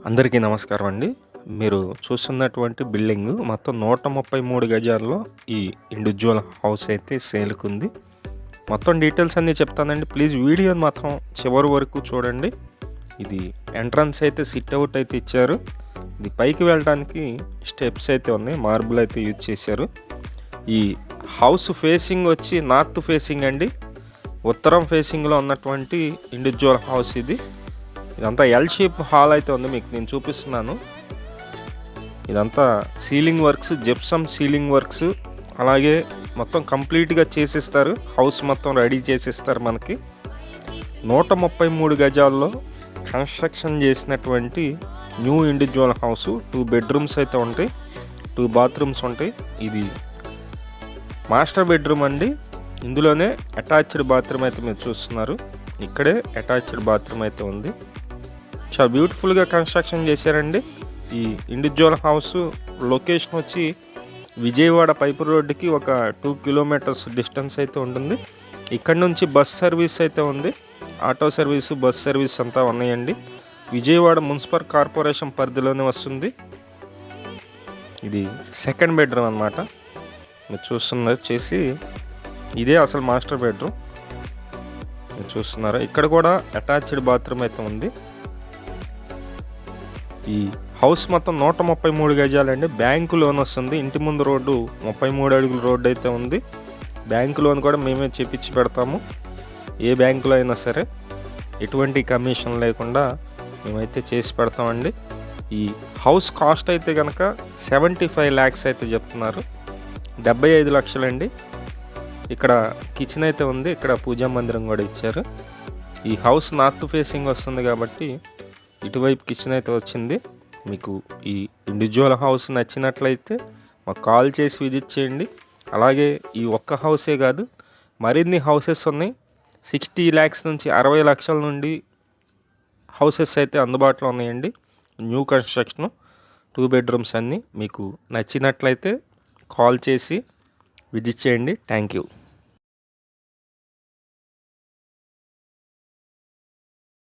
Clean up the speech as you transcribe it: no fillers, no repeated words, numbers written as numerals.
అందరికీ నమస్కారం అండి. మీరు చూస్తున్నటువంటి బిల్డింగు మొత్తం 133 గజాల్లో ఈ ఇండివిడ్యువల్ హౌస్ అయితే సేల్‌కుంది. మొత్తం డీటెయిల్స్ అన్నీ చెప్తానండి. ప్లీజ్ వీడియోని మాత్రం చివరి వరకు చూడండి. ఇది ఎంట్రన్స్ అయితే సిట్ అవుట్ అయితే ఇచ్చారు. ఇది పైకి వెళ్ళడానికి స్టెప్స్ అయితే ఉన్నాయి. మార్బుల్ అయితే యూజ్ చేశారు. ఈ హౌస్ ఫేసింగ్ వచ్చి నార్త్ ఫేసింగ్ అండి. ఉత్తరం ఫేసింగ్‌లో ఉన్నటువంటి ఇండివిడ్యువల్ హౌస్ ఇది. ఇదంతా ఎల్ షేప్ హాల్ అయితే ఉంది. మీకు నేను చూపిస్తున్నాను. ఇదంతా ceiling works, gypsum ceiling works, అలాగే మొత్తం కంప్లీట్గా చేసిస్తారు. హౌస్ మొత్తం రెడీ చేసిస్తారు మనకి. 133 గజాల్లో కన్స్ట్రక్షన్ చేసినటువంటి న్యూ ఇండివిడ్యువల్ హౌస్. 2 బెడ్రూమ్స్ అయితే ఉంటాయి, 2 బాత్రూమ్స్ ఉంటాయి. ఇది మాస్టర్ బెడ్రూమ్ అండి. ఇందులోనే అటాచ్డ్ బాత్రూమ్ అయితే మీరు చూస్తున్నారు. ఇక్కడే అటాచ్డ్ బాత్రూమ్ అయితే ఉంది. చాలా బ్యూటిఫుల్గా కన్స్ట్రక్షన్ చేశారండి. ఈ ఇండివిడ్యువల్ హౌస్ లొకేషన్ వచ్చి విజయవాడ పైపు రోడ్డుకి ఒక 2 కిలోమీటర్స్ డిస్టెన్స్ అయితే ఉంటుంది. ఇక్కడ నుంచి బస్ సర్వీస్ అయితే ఉంది. ఆటో సర్వీసు, బస్ సర్వీస్ అంతా ఉన్నాయండి. విజయవాడ మున్సిపల్ కార్పొరేషన్ పరిధిలోనే వస్తుంది. ఇది సెకండ్ బెడ్రూమ్ అన్నమాట. మీరు చూస్తున్నది వచ్చేసి ఇదే అసలు మాస్టర్ బెడ్రూమ్. మీరు చూస్తున్నారా, ఇక్కడ కూడా అటాచ్డ్ బాత్రూమ్ అయితే ఉంది. ఈ హౌస్ మొత్తం 133 గజాలండి. బ్యాంకు లోన్ వస్తుంది. ఇంటి ముందు రోడ్డు 33 అడుగుల రోడ్డు అయితే ఉంది. బ్యాంకు లోన్ కూడా మేమే చేపించి పెడతాము. ఏ బ్యాంకులో అయినా సరే ఎటువంటి కమిషన్ లేకుండా మేమైతే చేసి పెడతామండి. ఈ హౌస్ కాస్ట్ అయితే కనుక 75 lakhs అయితే చెప్తున్నారు. 75 లక్షలండి. ఇక్కడ కిచెన్ అయితే ఉంది. ఇక్కడ పూజా మందిరం కూడా ఇచ్చారు. ఈ హౌస్ నార్త్ ఫేసింగ్ వస్తుంది కాబట్టి ఇటువైపు కిచెన్ అయితే వచ్చింది. మీకు ఈ ఇండివిడ్యువల్ హౌస్ నచ్చినట్లయితే మాకు కాల్ చేసి విజిట్ చేయండి. అలాగే ఈ ఒక్క హౌసే కాదు, మరిన్ని హౌసెస్ ఉన్నాయి. 60 lakhs నుంచి 60 లక్షల నుండి హౌసెస్ అయితే అందుబాటులో ఉన్నాయండి. న్యూ కన్స్ట్రక్షన్ 2 బెడ్రూమ్స్ అన్నీ. మీకు నచ్చినట్లయితే కాల్ చేసి విజిట్ చేయండి. Thank you.